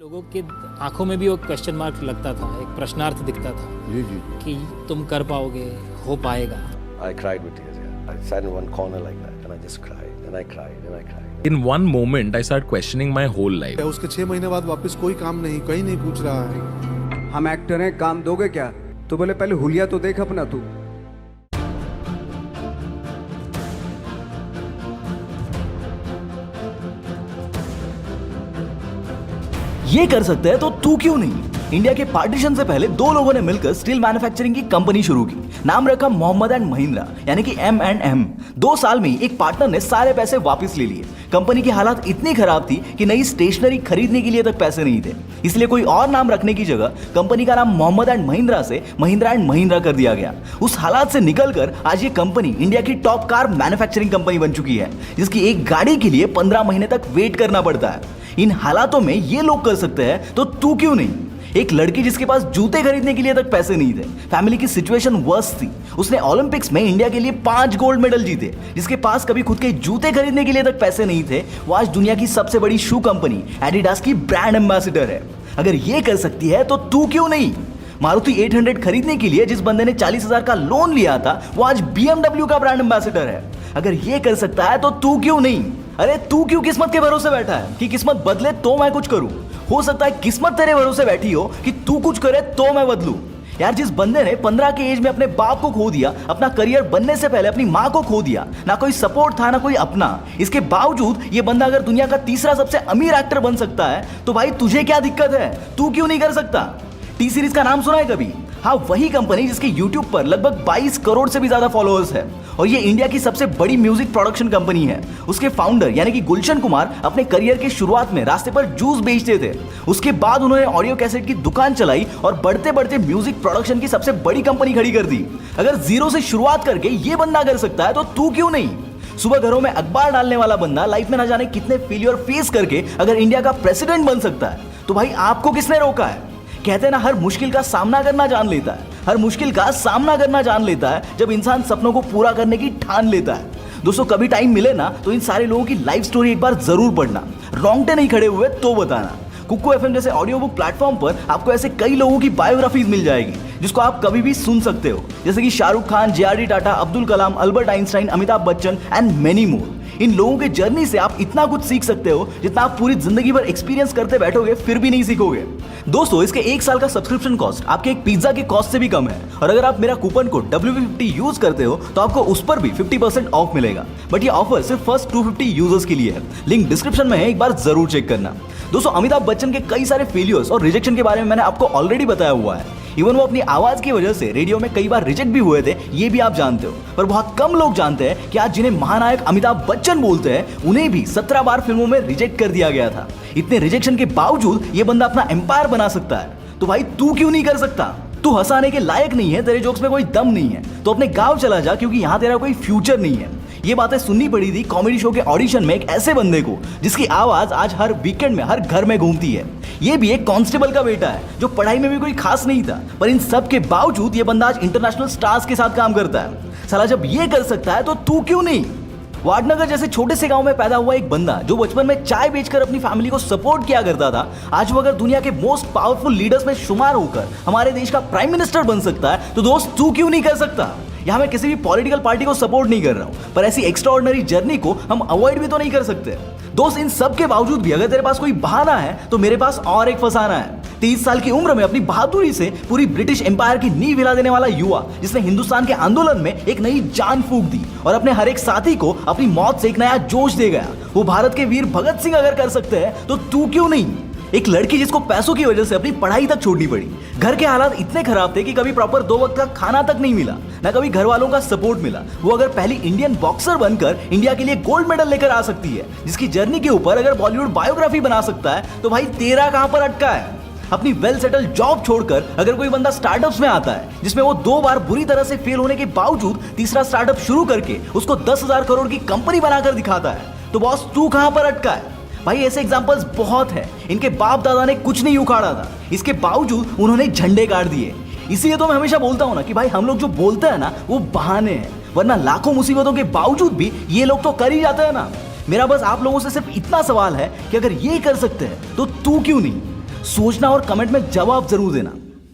लोगों के आंखों में भी वो क्वेश्चन मार्क लगता था, एक प्रश्नार्थ दिखता था जी जी कि तुम कर पाओगे, हो पाएगा। I cried with tears. Yeah. I sat in one corner like that, and I just cried, and I cried, and I cried. In one moment, I started questioning my whole life. उसके 6 महीने बाद वापस कोई काम नहीं, कहीं नहीं पूछ रहा है। हम एक्टर हैं, काम दोगे क्या? तो बोले पहले हुलिया तो देख अपना तू। ये कर सकते हैं तो तू क्यों नहीं? इंडिया के पार्टीशन से पहले दो लोगों ने मिलकर स्टील मैन्युफैक्चरिंग की कंपनी शुरू की। नाम रखा मोहम्मद एंड महिंद्रा, यानी कि M&M। 2 साल में एक पार्टनर ने सारे पैसे वापस ले लिए। कंपनी की हालत इतनी खराब थी कि नई स्टेशनरी खरीदने के लिए तक पैसे नहीं थे, इसलिए कोई और नाम रखने की जगह कंपनी का नाम मोहम्मद एंड महिंद्रा से महिंद्रा एंड महिंद्रा कर दिया गया। उस हालात से निकलकर आज ये कंपनी इंडिया की टॉप कार मैन्युफैक्चरिंग कंपनी बन चुकी है, जिसकी एक गाड़ी के लिए 15 महीने तक वेट करना पड़ता है। इन हालातों में ये लोग कर सकते हैं तो तू क्यों नहीं? एक लड़की जिसके पास जूते खरीदने के लिए तक पैसे नहीं थे, फैमिली की सिचुएशन वर्स्ट थी, उसने ओलंपिक्स में इंडिया के लिए 5 गोल्ड मेडल जीते। जिसके पास कभी खुद के जूते खरीदने के लिए तक पैसे नहीं थे, वो आज दुनिया की सबसे बड़ी शू कंपनी एडिडास की ब्रांड एम्बेसडर है। अगर ये कर सकती है तो तू क्यों नहीं? मारुति 800 खरीदने के लिए जिस बंदे ने 40,000 का लोन लिया था, वो आज BMW का ब्रांड एम्बेसडर है। अगर ये कर सकता है तो तू क्यों नहीं? अरे तू क्यों किस्मत के भरोसे बैठा है कि किस्मत बदले तो मैं कुछ करूं? हो सकता है किस्मत तेरे भरोसे बैठी हो कि तू कुछ करे तो मैं बदलूं। यार, जिस बंदे ने 15 के एज में अपने बाप को खो दिया, अपना करियर बनने से पहले अपनी माँ को खो दिया, ना कोई सपोर्ट था ना कोई अपना, इसके बावजूद ये बंदा अगर दुनिया का तीसरा सबसे अमीर एक्टर बन सकता है, तो भाई तुझे क्या दिक्कत है? तू क्यों नहीं कर सकता? टी सीरीज का नाम सुना है कभी? हाँ, वही कंपनी जिसके YouTube पर लगभग 22 करोड़ से भी ज्यादा फॉलोअर्स है, और ये इंडिया की सबसे बड़ी म्यूजिक प्रोडक्शन कंपनी है। उसके फाउंडर यानी कि गुलशन कुमार अपने करियर के शुरुआत में रास्ते पर जूस बेचते थे। उसके बाद उन्होंने ऑडियो कैसेट की दुकान चलाई और बढ़ते बढ़ते म्यूजिक प्रोडक्शन की सबसे बड़ी कंपनी खड़ी कर दी। अगर जीरो से शुरुआत करके ये बंदा कर सकता है तो तू क्यों नहीं? सुबह घरों में अखबार डालने वाला बंदा लाइफ में ना जाने कितने फेलियर फेस करके अगर इंडिया का प्रेसिडेंट बन सकता है, तो भाई आपको किसने रोका है? कहते हैं ना, हर मुश्किल का सामना करना जान लेता है, हर मुश्किल का सामना करना जान लेता है जब इंसान सपनों को पूरा करने की ठान लेता है। दोस्तों, कभी टाइम मिले ना तो इन सारे लोगों की लाइफ स्टोरी एक बार जरूर पढ़ना। रोंगटे नहीं खड़े हुए तो बताना। कुक्कू FM जैसे ऑडियो बुक प्लेटफॉर्म पर आपको ऐसे कई लोगों की बायोग्राफीज मिल जाएगी जिसको आप कभी भी सुन सकते हो, जैसे कि Shahrukh Khan, JRD Tata, Abdul Kalam, Albert Einstein, Amitabh Bachchan and many more. इन लोगों के जर्नी से आप इतना कुछ सीख सकते हो जितना आप पूरी जिंदगी भर एक्सपीरियंस करते बैठोगे फिर भी नहीं सीखोगे। दोस्तों, इसके 1 साल का सब्सक्रिप्शन कॉस्ट आपके एक पिज्जा के कॉस्ट से भी कम है, और अगर आप मेरा कूपन कोड WP50 यूज करते हो तो आपको उस पर भी 50% ऑफ मिलेगा। बट ये ऑफर सिर्फ फर्स्ट 250 यूजर्स के लिए है। लिंक डिस्क्रिप्शन में है, एक बार जरूर चेक करना। दोस्तों, अमिताभ बच्चन के कई सारे फेलियर्स और रिजेक्शन के बारे में मैंने आपको ऑलरेडी बताया हुआ है। इवन वो अपनी आवाज की वजह से रेडियो में कई बार रिजेक्ट भी हुए थे, ये भी आप जानते हो। पर बहुत कम लोग जानते हैं कि आज जिन्हें महानायक अमिताभ बच्चन बोलते हैं, उन्हें भी 17 बार फिल्मों में रिजेक्ट कर दिया गया था। इतने रिजेक्शन के बावजूद ये बंदा अपना एम्पायर बना सकता है, तो भाई तू क्यों नहीं कर सकता? तू हंसाने के लायक नहीं है, तेरे जोक्स में कोई दम नहीं है, तो अपने गांव चला जा, क्योंकि यहाँ तेरा कोई फ्यूचर नहीं है। ये बातें सुननी पड़ी थी कॉमेडी शो के ऑडिशन में एक ऐसे बंदे को जिसकी आवाज आज हर वीकेंड में हर घर में घूमती है। ये भी एक कांस्टेबल का बेटा है जो पढ़ाई में भी कोई खास नहीं था, पर इन सब के बावजूद ये बंदा आज इंटरनेशनल स्टार्स के साथ काम करता है। साला, जब ये कर सकता है तो तू क्यों नहीं? वाडनगर जैसे छोटे से गांव में पैदा हुआ एक बंदा जो बचपन में चाय बेचकर अपनी फैमिली को सपोर्ट किया करता था, आज वो अगर दुनिया के मोस्ट पावरफुल लीडर्स में शुमार होकर हमारे देश का प्राइम मिनिस्टर बन सकता है, तो दोस्त तू क्यों नहीं कर सकता? यहाँ मैं किसी भी पॉलिटिकल पार्टी को सपोर्ट नहीं कर रहा हूँ, पर ऐसी एक्स्ट्राऑर्डिनरी जर्नी को हम अवॉइड भी तो नहीं कर सकते। दोस्त, इन सब के बावजूद भी अगर तेरे पास कोई बहाना है तो मेरे पास और एक फसाना है। 30 साल की उम्र में अपनी बहादुरी से पूरी ब्रिटिश एम्पायर की नींव हिला देने वाला युवा, जिसने हिंदुस्तान के आंदोलन में एक नई जान फूंक दी और अपने हर एक साथी को अपनी मौत से एक नया जोश दे गया, वो भारत के वीर भगत सिंह अगर कर सकते हैं तो तू क्यों नहीं? एक लड़की जिसको पैसों की वजह से अपनी पढ़ाई तक छोड़नी पड़ी, घर के हालात इतने खराब थे कि कभी प्रॉपर 2 वक्त का खाना तक नहीं मिला, ना कभी घर वालों का सपोर्ट मिला, वो अगर पहली इंडियन बॉक्सर बनकर इंडिया के लिए गोल्ड मेडल लेकर आ सकती है, जिसकी जर्नी के ऊपर अगर बॉलीवुड बायोग्राफी बना सकता है, तो भाई तेरा कहां पर अटका है? अपनी वेल सेटल्ड जॉब छोड़कर अगर कोई बंदा स्टार्टअप्स में आता है, जिसमें वो 2 बार बुरी तरह से फेल होने के बावजूद तीसरा स्टार्टअप शुरू करके उसको 10,000 करोड़ की कंपनी बनाकर दिखाता है, तो बॉस तू कहां पर अटका है? भाई, ऐसे एग्जांपल्स बहुत हैं। इनके बाप दादा ने कुछ नहीं उखाड़ा था, इसके बावजूद उन्होंने झंडे गाड़ दिए। इसीलिए तो मैं हमेशा बोलता हूं ना कि भाई, हम लोग जो बोलते हैं ना वो बहाने हैं, वरना लाखों मुसीबतों के बावजूद भी ये लोग तो कर ही जाते हैं ना। मेरा बस आप लोगों से सिर्फ इतना सवाल है कि अगर ये कर सकते हैं तो तू क्यों नहीं? सोचना और कमेंट में जवाब जरूर देना।